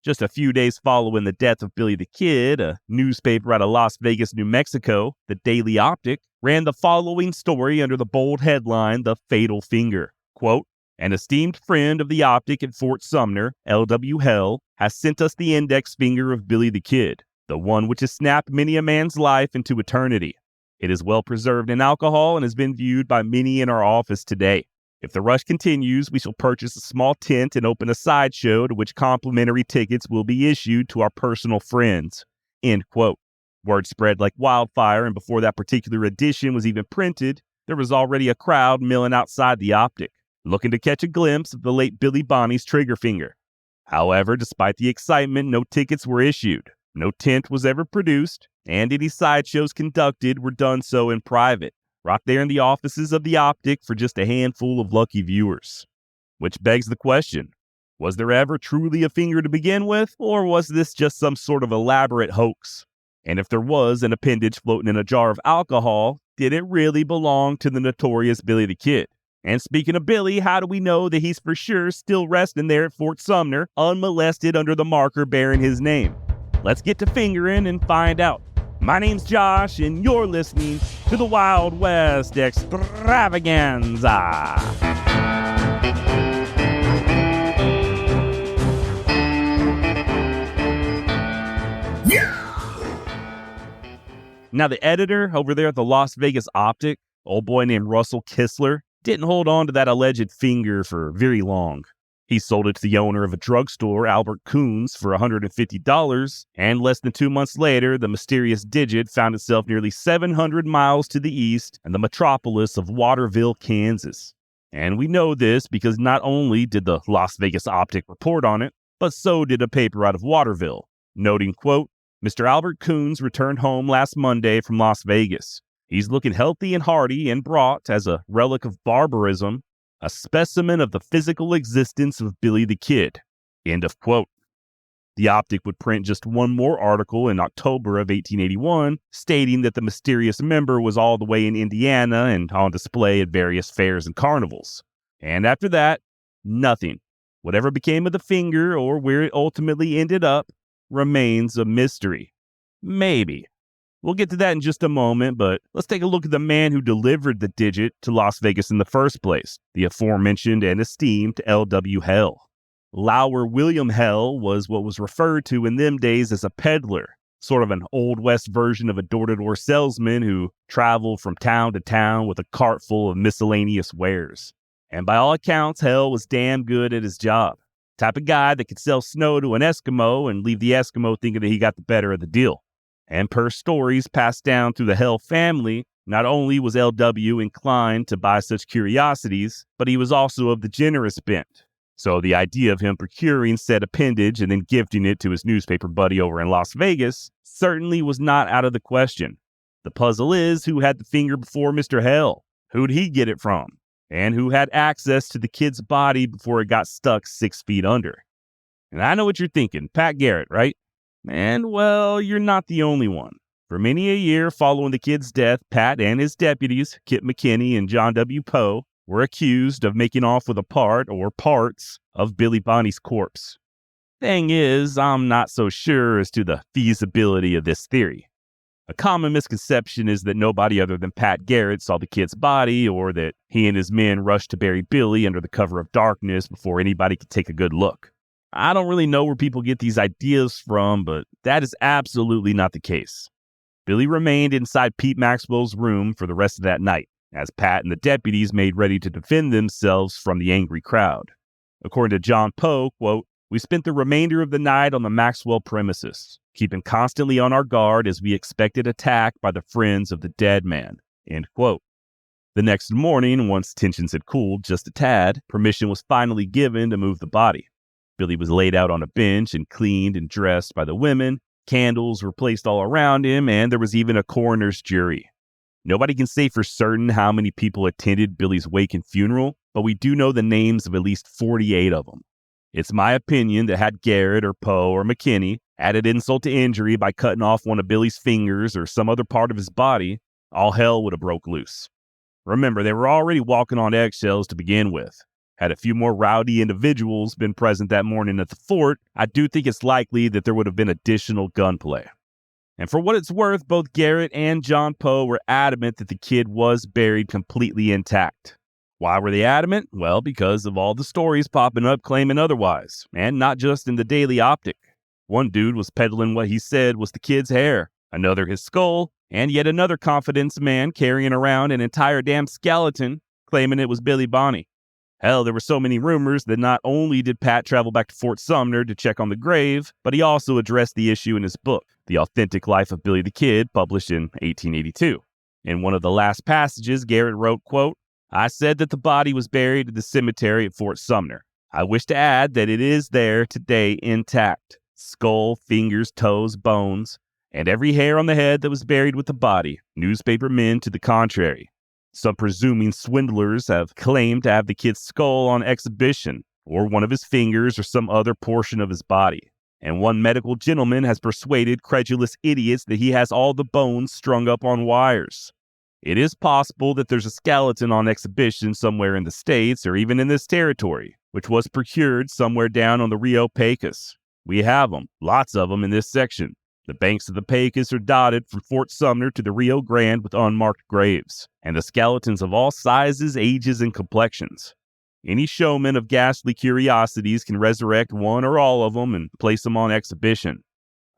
Just a few days following the death of Billy the Kid, a newspaper out of Las Vegas, New Mexico, the Daily Optic, ran the following story under the bold headline, The Fatal Finger. Quote, "An esteemed friend of the Optic at Fort Sumner, L.W. Hell, has sent us the index finger of Billy the Kid, the one which has snapped many a man's life into eternity. It is well preserved in alcohol and has been viewed by many in our office today. If the rush continues, we shall purchase a small tent and open a sideshow to which complimentary tickets will be issued to our personal friends." End quote. Word spread like wildfire, and before that particular edition was even printed, there was already a crowd milling outside the Optic, looking to catch a glimpse of the late Billy Bonney's trigger finger. However, despite the excitement, no tickets were issued, no tent was ever produced, and any sideshows conducted were done so in private, right there in the offices of the Optic for just a handful of lucky viewers. Which begs the question, was there ever truly a finger to begin with, or was this just some sort of elaborate hoax? And if there was an appendage floating in a jar of alcohol, did it really belong to the notorious Billy the Kid? And speaking of Billy, how do we know that he's for sure still resting there at Fort Sumner, unmolested under the marker bearing his name? Let's get to fingering and find out. My name's Josh, and you're listening to the Wild West Extravaganza. Now, the editor over there at the Las Vegas Optic, old boy named Russell Kistler, didn't hold on to that alleged finger for very long. He sold it to the owner of a drugstore, Albert Coons, for $150, and less than 2 months later, the mysterious digit found itself nearly 700 miles to the east in the metropolis of Waterville, Kansas. And we know this because not only did the Las Vegas Optic report on it, but so did a paper out of Waterville, noting, quote, "Mr. Albert Coons returned home last Monday from Las Vegas. He's looking healthy and hearty and brought, as a relic of barbarism, a specimen of the physical existence of Billy the Kid." End of quote. The Optic would print just one more article in October of 1881, stating that the mysterious member was all the way in Indiana and on display at various fairs and carnivals. And after that, nothing. Whatever became of the finger or where it ultimately ended up remains a mystery. Maybe. We'll get to that in just a moment, but let's take a look at the man who delivered the digit to Las Vegas in the first place, the aforementioned and esteemed L.W. Hell. Lower William Hell was what was referred to in them days as a peddler, sort of an Old West version of a door-to-door salesman who traveled from town to town with a cart full of miscellaneous wares. And by all accounts, Hell was damn good at his job. Type of guy that could sell snow to an Eskimo and leave the Eskimo thinking that he got the better of the deal. And per stories passed down through the Hell family, not only was L.W. inclined to buy such curiosities, but he was also of the generous bent. So the idea of him procuring said appendage and then gifting it to his newspaper buddy over in Las Vegas certainly was not out of the question. The puzzle is, who had the finger before Mr. Hell? Who'd he get it from? And who had access to the kid's body before it got stuck 6 feet under? And I know what you're thinking, Pat Garrett, right? And, well, you're not the only one. For many a year following the kid's death, Pat and his deputies, Kip McKinney and John W. Poe, were accused of making off with a part or parts of Billy Bonney's corpse. Thing is, I'm not so sure as to the feasibility of this theory. A common misconception is that nobody other than Pat Garrett saw the kid's body, or that he and his men rushed to bury Billy under the cover of darkness before anybody could take a good look. I don't really know where people get these ideas from, but that is absolutely not the case. Billy remained inside Pete Maxwell's room for the rest of that night, as Pat and the deputies made ready to defend themselves from the angry crowd. According to John Poe, quote, "We spent the remainder of the night on the Maxwell premises, keeping constantly on our guard as we expected attack by the friends of the dead man." End quote. The next morning, once tensions had cooled just a tad, permission was finally given to move the body. Billy was laid out on a bench and cleaned and dressed by the women. Candles were placed all around him, and there was even a coroner's jury. Nobody can say for certain how many people attended Billy's wake and funeral, but we do know the names of at least 48 of them. It's my opinion that had Garrett or Poe or McKinney added insult to injury by cutting off one of Billy's fingers or some other part of his body, all hell would have broke loose. Remember, they were already walking on eggshells to begin with. Had a few more rowdy individuals been present that morning at the fort, I do think it's likely that there would have been additional gunplay. And for what it's worth, both Garrett and John Poe were adamant that the kid was buried completely intact. Why were they adamant? Well, because of all the stories popping up claiming otherwise, and not just in the Daily Optic. One dude was peddling what he said was the kid's hair, another his skull, and yet another confidence man carrying around an entire damn skeleton claiming it was Billy Bonney. Hell, there were so many rumors that not only did Pat travel back to Fort Sumner to check on the grave, but he also addressed the issue in his book, The Authentic Life of Billy the Kid, published in 1882. In one of the last passages, Garrett wrote, quote, "I said that the body was buried in the cemetery at Fort Sumner. I wish to add that it is there today intact. Skull, fingers, toes, bones, and every hair on the head that was buried with the body. Newspaper men to the contrary. Some presuming swindlers have claimed to have the kid's skull on exhibition, or one of his fingers, or some other portion of his body. And one medical gentleman has persuaded credulous idiots that he has all the bones strung up on wires. It is possible that there's a skeleton on exhibition somewhere in the States, or even in this territory, which was procured somewhere down on the Rio Pecos. We have them, lots of them in this section. The banks of the Pecos are dotted from Fort Sumner to the Rio Grande with unmarked graves, and the skeletons of all sizes, ages, and complexions. Any showman of ghastly curiosities can resurrect one or all of them and place them on exhibition.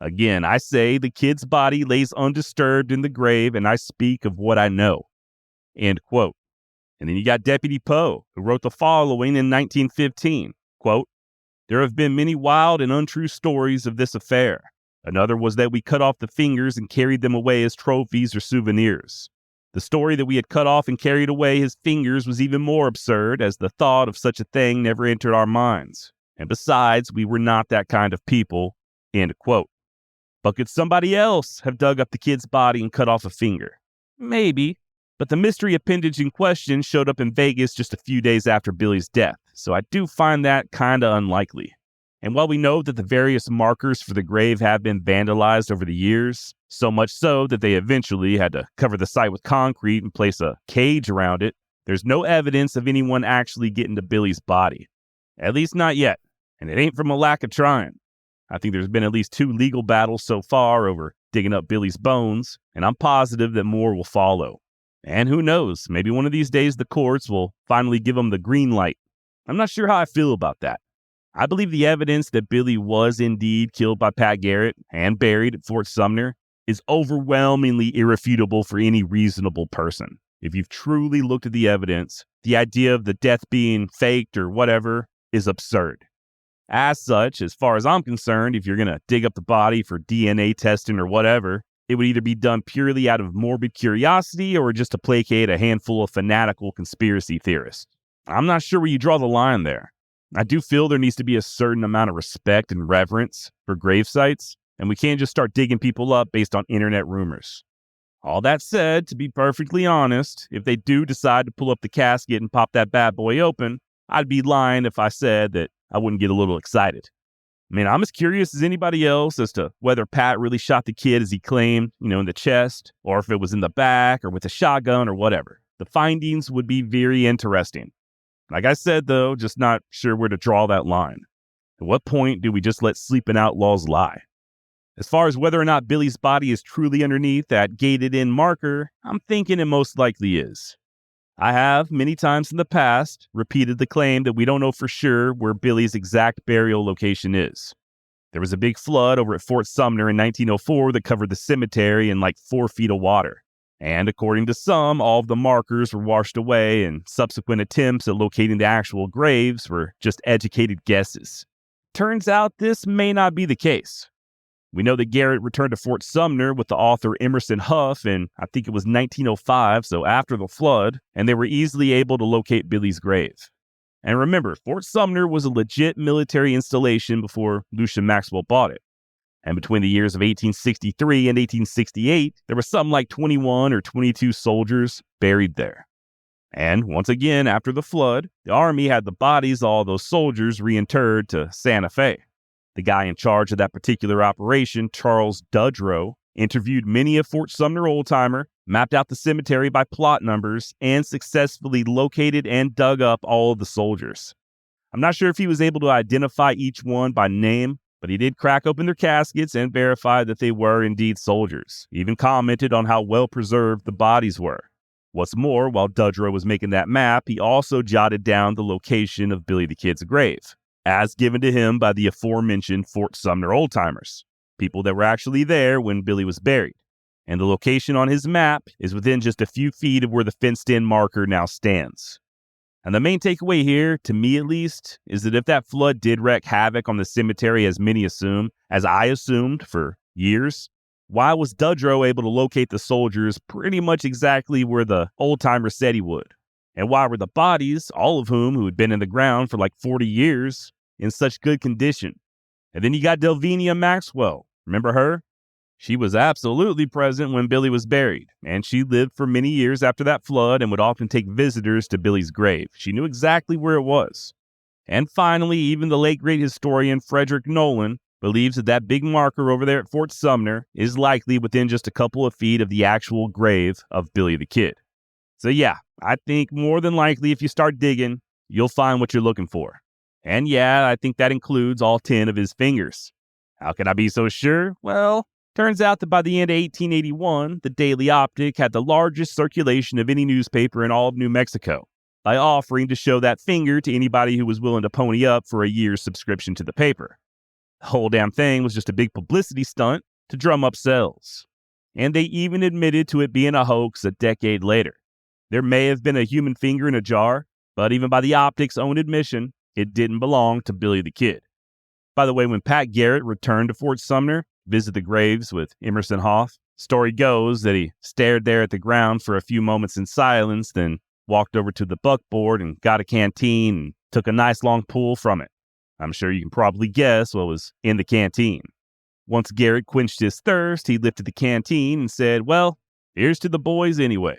Again, I say the kid's body lays undisturbed in the grave, and I speak of what I know." End quote. And then you got Deputy Poe, who wrote the following in 1915, quote, "There have been many wild and untrue stories of this affair. Another was that we cut off the fingers and carried them away as trophies or souvenirs. The story that we had cut off and carried away his fingers was even more absurd, as the thought of such a thing never entered our minds. And besides, we were not that kind of people." End quote. But could somebody else have dug up the kid's body and cut off a finger? Maybe. But the mystery appendage in question showed up in Vegas just a few days after Billy's death, so I do find that kinda unlikely. And while we know that the various markers for the grave have been vandalized over the years, so much so that they eventually had to cover the site with concrete and place a cage around it, there's no evidence of anyone actually getting to Billy's body. At least not yet, and it ain't from a lack of trying. I think there's been at least 2 legal battles so far over digging up Billy's bones, and I'm positive that more will follow. And who knows, maybe one of these days the courts will finally give them the green light. I'm not sure how I feel about that. I believe the evidence that Billy was indeed killed by Pat Garrett and buried at Fort Sumner is overwhelmingly irrefutable for any reasonable person. If you've truly looked at the evidence, the idea of the death being faked or whatever is absurd. As such, as far as I'm concerned, if you're going to dig up the body for DNA testing or whatever, it would either be done purely out of morbid curiosity or just to placate a handful of fanatical conspiracy theorists. I'm not sure where you draw the line there. I do feel there needs to be a certain amount of respect and reverence for grave sites, and we can't just start digging people up based on internet rumors. All that said, to be perfectly honest, if they do decide to pull up the casket and pop that bad boy open, I'd be lying if I said that I wouldn't get a little excited. I mean, I'm as curious as anybody else as to whether Pat really shot the kid as he claimed, in the chest, or if it was in the back or with a shotgun or whatever. The findings would be very interesting. Like I said, though, just not sure where to draw that line. At what point do we just let sleeping outlaws lie? As far as whether or not Billy's body is truly underneath that gated-in marker, I'm thinking it most likely is. I have, many times in the past, repeated the claim that we don't know for sure where Billy's exact burial location is. There was a big flood over at Fort Sumner in 1904 that covered the cemetery in like 4 feet of water. And according to some, all of the markers were washed away, and subsequent attempts at locating the actual graves were just educated guesses. Turns out this may not be the case. We know that Garrett returned to Fort Sumner with the author Emerson Huff in, I think it was 1905, so after the flood, and they were easily able to locate Billy's grave. And remember, Fort Sumner was a legit military installation before Lucian Maxwell bought it. And between the years of 1863 and 1868, there were something like 21 or 22 soldiers buried there. And once again, after the flood, the Army had the bodies of all those soldiers reinterred to Santa Fe. The guy in charge of that particular operation, Charles Dudrow, interviewed many a Fort Sumner old-timer, mapped out the cemetery by plot numbers, and successfully located and dug up all of the soldiers. I'm not sure if he was able to identify each one by name, but he did crack open their caskets and verify that they were indeed soldiers. He even commented on how well preserved the bodies were. What's more, while Dudrow was making that map, he also jotted down the location of Billy the Kid's grave, as given to him by the aforementioned Fort Sumner old-timers, people that were actually there when Billy was buried. And the location on his map is within just a few feet of where the fenced-in marker now stands. And the main takeaway here, to me at least, is that if that flood did wreak havoc on the cemetery as many assume, as I assumed for years, why was Dudrow able to locate the soldiers pretty much exactly where the old-timer said he would? And why were the bodies, all of whom who had been in the ground for like 40 years, in such good condition? And then you got Delvinia Maxwell. Remember her? She was absolutely present when Billy was buried, and she lived for many years after that flood and would often take visitors to Billy's grave. She knew exactly where it was. And finally, even the late great historian Frederick Nolan believes that that big marker over there at Fort Sumner is likely within just a couple of feet of the actual grave of Billy the Kid. So yeah, I think more than likely if you start digging, you'll find what you're looking for. And yeah, I think that includes all 10 of his fingers. How can I be so sure? Well, turns out that by the end of 1881, the Daily Optic had the largest circulation of any newspaper in all of New Mexico, by offering to show that finger to anybody who was willing to pony up for a year's subscription to the paper. The whole damn thing was just a big publicity stunt to drum up sales. And they even admitted to it being a hoax a decade later. There may have been a human finger in a jar, but even by the Optic's own admission, it didn't belong to Billy the Kid. By the way, when Pat Garrett returned to Fort Sumner, visit the graves with Emerson Hoff, story goes that he stared there at the ground for a few moments in silence, then walked over to the buckboard and got a canteen and took a nice long pull from it. I'm sure you can probably guess what was in the canteen. Once Garrett quenched his thirst, he lifted the canteen and said, "Well, here's to the boys anyway.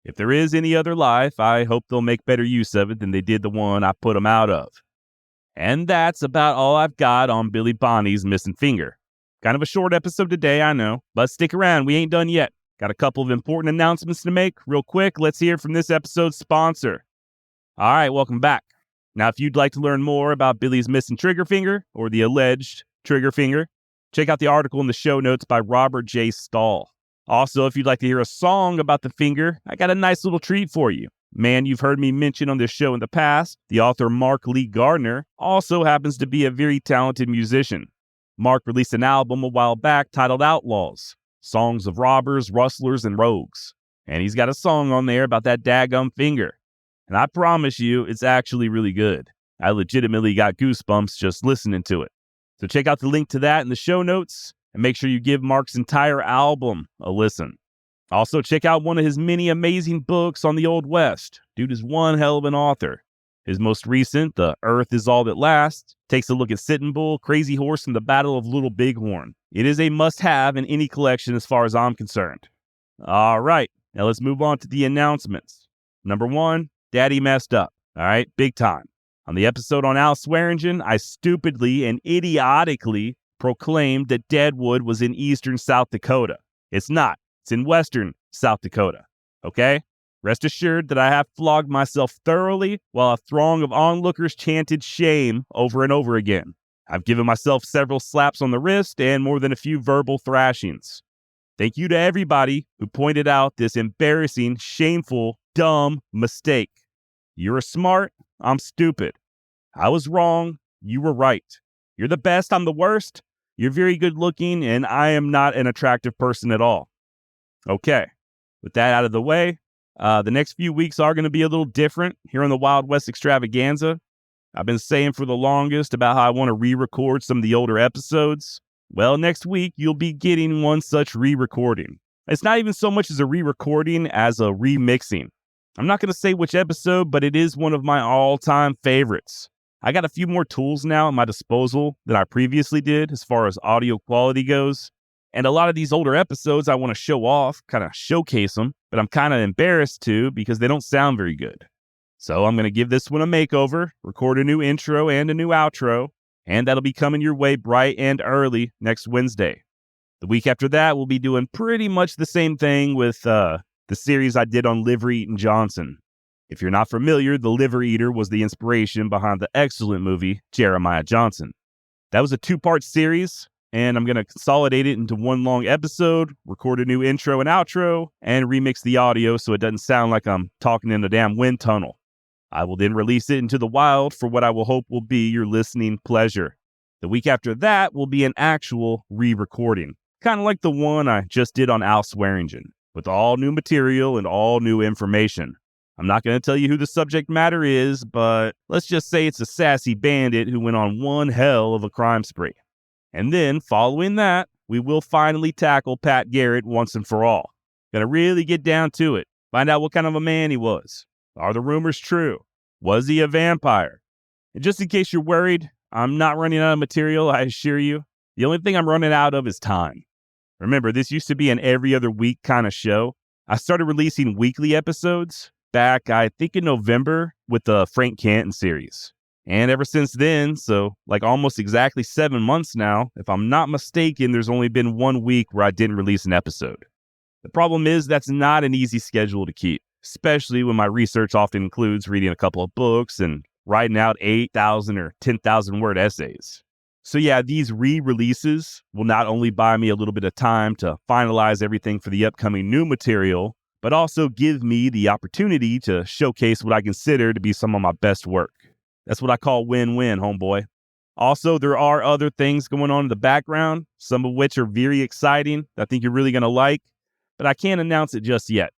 If there is any other life, I hope they'll make better use of it than they did the one I put them out of." And that's about all I've got on Billy Bonney's missing finger. Kind of a short episode today, I know, but stick around, we ain't done yet. Got a couple of important announcements to make. Real quick, let's hear from this episode's sponsor. All right, welcome back. Now, if you'd like to learn more about Billy's missing trigger finger, or the alleged trigger finger, check out the article in the show notes by Robert J. Stahl. Also, if you'd like to hear a song about the finger, I got a nice little treat for you. Man you've heard me mention on this show in the past, the author Mark Lee Gardner, also happens to be a very talented musician. Mark released an album a while back titled Outlaws, Songs of Robbers, Rustlers, and Rogues. And he's got a song on there about that daggum finger. And I promise you, it's actually really good. I legitimately got goosebumps just listening to it. So check out the link to that in the show notes, and make sure you give Mark's entire album a listen. Also, check out one of his many amazing books on the Old West. Dude is one hell of an author. His most recent, The Earth Is All That Lasts, takes a look at Sitting Bull, Crazy Horse, and the Battle of Little Bighorn. It is a must-have in any collection as far as I'm concerned. All right, now let's move on to the announcements. Number 1, Daddy messed up. All right, big time. On the episode on Al Swearingen, I stupidly and idiotically proclaimed that Deadwood was in eastern South Dakota. It's not. It's in western South Dakota. Okay? Rest assured that I have flogged myself thoroughly while a throng of onlookers chanted shame over and over again. I've given myself several slaps on the wrist and more than a few verbal thrashings. Thank you to everybody who pointed out this embarrassing, shameful, dumb mistake. You're smart, I'm stupid. I was wrong, you were right. You're the best, I'm the worst. You're very good looking, and I am not an attractive person at all. Okay, with that out of the way, the next few weeks are going to be a little different here on the Wild West Extravaganza. I've been saying for the longest about how I want to re-record some of the older episodes. Well, next week, you'll be getting one such re-recording. It's not even so much as a re-recording as a remixing. I'm not going to say which episode, but it is one of my all-time favorites. I got a few more tools now at my disposal than I previously did as far as audio quality goes. And a lot of these older episodes I want to show off, kind of showcase them, but I'm kind of embarrassed to because they don't sound very good. So I'm going to give this one a makeover, record a new intro and a new outro, and that'll be coming your way bright and early next Wednesday. The week after that, we'll be doing pretty much the same thing with the series I did on Liver Eating Johnson. If you're not familiar, the Liver Eater was the inspiration behind the excellent movie Jeremiah Johnson. That was a 2-part series, and I'm going to consolidate it into one long episode, record a new intro and outro, and remix the audio so it doesn't sound like I'm talking in a damn wind tunnel. I will then release it into the wild for what I will hope will be your listening pleasure. The week after that will be an actual re-recording, kind of like the one I just did on Al Swearingen, with all new material and all new information. I'm not going to tell you who the subject matter is, but let's just say it's a sassy bandit who went on one hell of a crime spree. And then, following that, we will finally tackle Pat Garrett once and for all. Gonna really get down to it, find out what kind of a man he was. Are the rumors true? Was he a vampire? And just in case you're worried, I'm not running out of material, I assure you. The only thing I'm running out of is time. Remember, this used to be an every other week kind of show. I started releasing weekly episodes back, I think, in November with the Frank Canton series. And ever since then, so like almost exactly 7 months now, if I'm not mistaken, there's only been 1 week where I didn't release an episode. The problem is that's not an easy schedule to keep, especially when my research often includes reading a couple of books and writing out 8,000 or 10,000 word essays. So yeah, these re-releases will not only buy me a little bit of time to finalize everything for the upcoming new material, but also give me the opportunity to showcase what I consider to be some of my best work. That's what I call win-win, homeboy. Also, there are other things going on in the background, some of which are very exciting that I think you're really going to like, but I can't announce it just yet.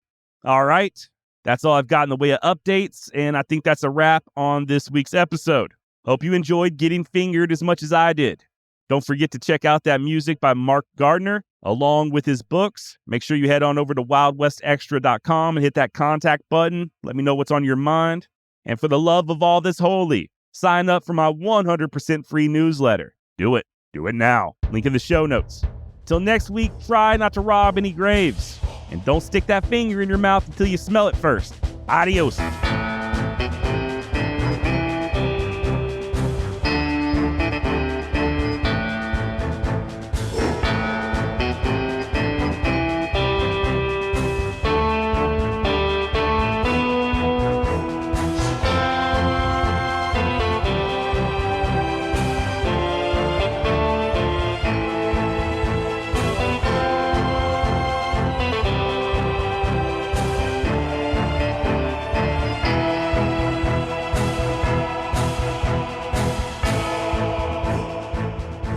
All right, that's all I've got in the way of updates, and I think that's a wrap on this week's episode. Hope you enjoyed getting fingered as much as I did. Don't forget to check out that music by Mark Gardner, along with his books. Make sure you head on over to wildwestextra.com and hit that contact button. Let me know what's on your mind. And for the love of all this holy, sign up for my 100% free newsletter. Do it. Do it now. Link in the show notes. Till next week, try not to rob any graves. And don't stick that finger in your mouth until you smell it first. Adios.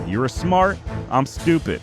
You're smart, I'm stupid.